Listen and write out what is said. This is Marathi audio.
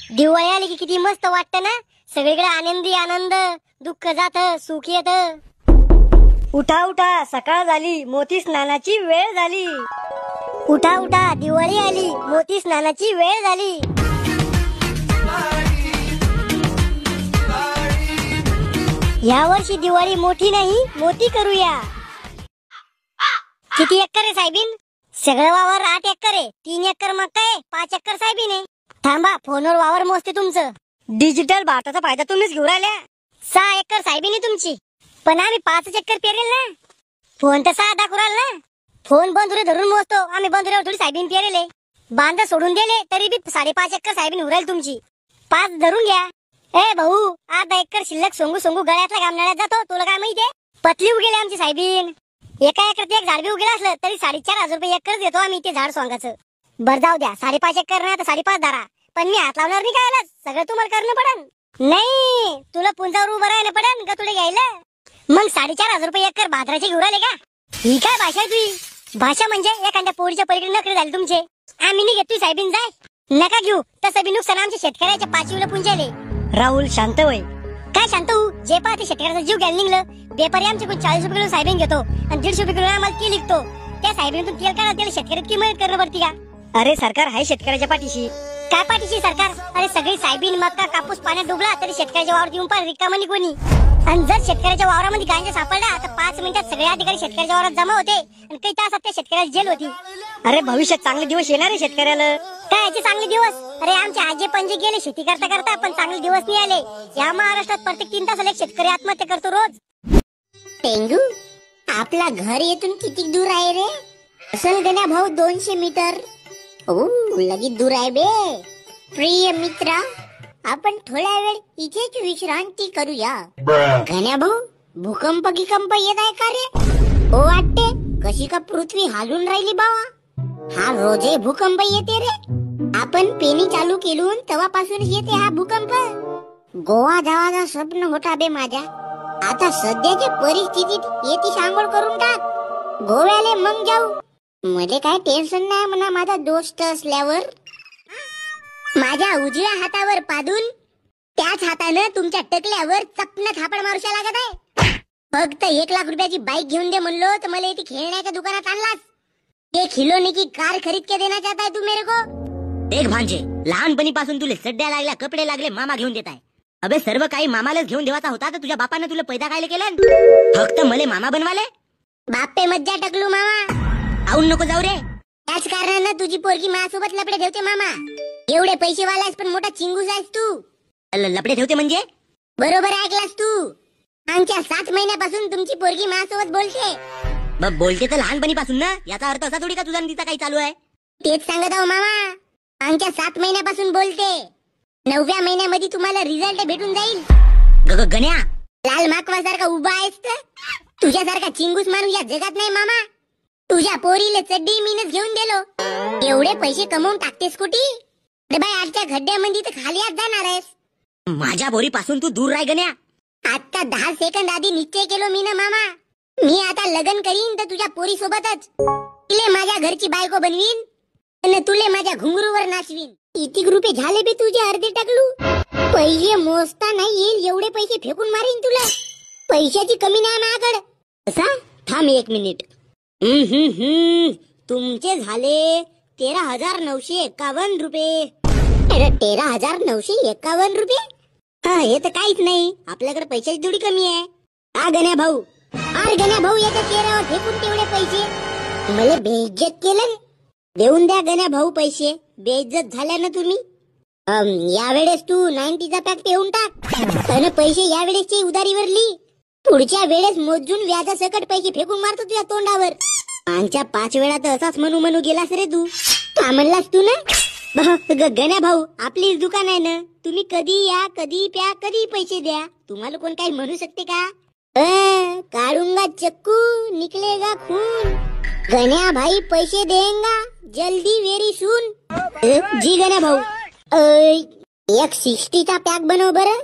दिवाळी आली की किती मस्त वाटतं ना, सगळीकडे आनंदी आनंद, दुःख जात सुख येत। उठा उठा सकाळ झाली, मोती स्नानाची वेळ झाली। उठा उठा दिवाळी आली, मोती स्नानाची वेळ झाली। या वर्षी दिवाळी मोठी नाही मोठी करूया। किती एकर आहे साहेबीन? सगळं वावर 8 एकर आहे। 3 एकर मका आहे, 5 एकर साहेबीन आहे। थांबा, फोनवर वावर मोजते तुमचं। डिजिटल भारताचा फायदा तुम्हीच घेऊन राहिल्या। 6 एकर साहेबीन आहे तुमची, पण आम्ही 5 एकर पेरेल ना। फोन तर 6 दाखवू राहिला ना। फोन बंधुरे धरून मोजतो आम्ही, बंधुऱ्यावर थोडी साहेबीन पेरेले। बांध सोडून दिले तरी बी 5.5 एकर साहेबीन उरायला तुमची। 5 धरून घ्या। ए भाऊ, 8 एकर शिल्लक सोंगू सोंगू गळ्यातला घामनाळ्यात जातो, तुला काय माहितीये? पतली उगेले आमची साहेबीन। एका एकरात एक झाड बी उगेलं असलं तरी 4,500 रुपये एकर देतो आम्ही ते झाड सोंगाचं। बर जाऊ द्या, 5.5 एकर ना तर 5.5 धरा, पण मी हात लावणार नाही। काय सगळं तुम्हाला करणं पडन। नाही, तुला पुंजावर उभं राहायला पडन का तुला घ्यायला? मग 4,500 रुपये एकर भाद्राचे घेऊन आले का? ही काय भाषा आहे तुझी? भाषा म्हणजे एखाद्या पोरीच्या पलीकडे नखरे झाले तुमचे। आम्ही नाही घेतोय साहेबीन, जाय नका घेऊ। तसं बी नुकसान आमच्या शेतकऱ्याच्या 5वीला पुंजाले। राहुल शांत होय। काय शांत होऊ? जे पाहते शेतकऱ्याचा जीव घ्यायला निघलं। व्यापारी आमच्याकडून 40 रुपये किलो साहेबीन घेतो आणि 150 रुपये किलो आम्हाला तेल विकतो। त्या साहेबीनतून तेल काढा, त्याला शेतकऱ्याची मदत करणं पडती का? अरे सरकार आहे शेतकऱ्याच्या पाठीशी। काय पाठीशी सरकार? अरे सगळी साहेबीन मका कापूस पाण्यात डुबला तरी शेतकऱ्याच्या वावरात येऊन पाहिजे रिकामा नाही कोणी। आणि जर शेतकऱ्याच्या वावरामध्ये गांजा सापडला तर 5 मिनिटात सगळे अधिकारी शेतकऱ्याच्या वावरात जमा होते आणि काही तासात त्या शेतकऱ्याला जेल होती। अरे भविष्यात चांगले दिवस येणार आहे शेतकऱ्याला। काय याचे चांगले दिवस? अरे आमचे आजे पंजे गेले शेती करता करता, पण चांगले दिवस नाही आले। या महाराष्ट्रात प्रत्येक 3 तासाला एक शेतकरी आत्महत्या करतो रोज। टेंगू, आपला घर येथून किती दूर आहे रे? असल गण्या भाऊ 200 मीटर। ओ लगेच दूर आहे बे। प्रिय मित्रा, आपण थोडा वेळ इथेच विश्रांती करूया। गण्या भाऊ, भूकंप गिकंप येत आहे का रे? हो वाटते, कशी का पृथ्वी हालून राहिली बावा। हा रोजे भूकंप येते रे। आपण पेनी चालू केलून तेव्हापासूनच येते हा भूकंप। गोवा जावाचा स्वप्न होता बे माझ्या। आता सध्याच्या परिस्थितीत येती सांगोळ करून टाक। गोव्याले मग जाऊ, मध्ये काय टेन्शन नाही म्हणा माझा दोस्त असल्यावर। माझ्या उजव्या हातावर पादून त्याच हातानं तुमच्या टकल्यावर चपना थापड मारूशा लागत आहे। फक्त 1 लाख रुपयाची बाईक घेऊन दे म्हणलो तर मला इथे खेळण्याच्या दुकानात आणलास। 1 खिलोने की कार खरीद के देना चाहता है तू मेरे को? देख भांजे, लहानपणीपासून तुले सड्ड्या लागल्या, कपडे लागले, मामा घेऊन देताय। अबे सर्व काही मामालाच घेऊन देवाचा होता तर तुझ्या बापाने तुला पैदा कायले केलं? फक्त मले मामा बनवाले? बाप्पे मज्जा टकलू मामा। आऊन नको जाऊ रे। त्याच कारणानं तुझी पोरगी माझ्यासोबत लपडे ठेवते मामा। एवढे पैसे वालायस पण मोठा चिंगूस आहेस तू। लपडे ठेवते म्हणजे? बरोबर ऐकलास तू। आमच्या 7 महिन्यापासून तुमची पोरगी माझ्यासोबत बोलते। बोलते तर लहानपणीपासून ना, याचा अर्थ असा थोडी का तुझा तिचा काही चालू आहे? तेच सांगत आहो मामा, आमच्या 7 महिन्यापासून बोलते। 9व्या महिन्यामध्ये तुम्हाला रिझल्ट भेटून जाईल। गण्या, लाल माकवासारखा उभा आहेस तर तुझ्यासारखा चिंगूस माणूस या जगात नाही मामा। तुझ्या पोरीले चड्डी मीनच घेऊन दिलो। एवढे पैसे कमवून टाकतेस कुठे? अरे बाई, आजच्या खड्ड्यामध्ये तर खाली आत जाणार आहेस। माझ्या बोरीपासून तू दूर राह गण्या। आता 10 सेकंद आधी निश्चय केलो मी ना मामा। मी आता लग्न करीन तर तुझ्या पोरी सोबतच। तुले माझ्या घरची बायको बनवीन आणि तुले माझ्या घुंगरूवर नाचवीन। किती रुपये झाले बे तुझे अर्धे टाकलू? पैसे मोजता नाही येईल एवढे पैसे फेकून मारीन तुला। पैशाची कमी नाही माझ्याकडे। असा थांब 1 मिनिट। तुमचे झाले 13,951 रुपये। अरे 13,951 रुपये? हा, हे तर काहीच नाही। आपल्याकडे पैशाची थोडी कमी आहे। हा गण्या भाऊ, अरे गण्या भाऊ, याच्या चेहऱ्यावर फेकून तेवढे पैसे मला बेइज्जत केलं। देऊन द्या गण्या भाऊ पैसे, बेइज्जत झाल्या ना तुम्ही। यावेळेस तू 90चा पॅक ठेवून टाक आणि पैसे यावेळेसची उधारीवर ली। पुढच्या वेळेस मोजून व्याजासकट पैसे फेकून मारतो तुझ्या तोंडावर। आमच्या 5 वेळा तर असाच म्हणू गेलास रे तू। का म्हणलास तू ना? गण्या भाऊ, आपलीच दुकान आहे ना, तुम्ही कधी या, कधी प्या, कधी पैसे द्या। तुम्हाला कोण काही म्हणू शकते का? काढूंगा चक्कू निकलेगा खून। गण्या भाई पैसे देंगा जल्दी वेरी सून। जी गण्या भाऊ, 160चा पॅक बनव बरं।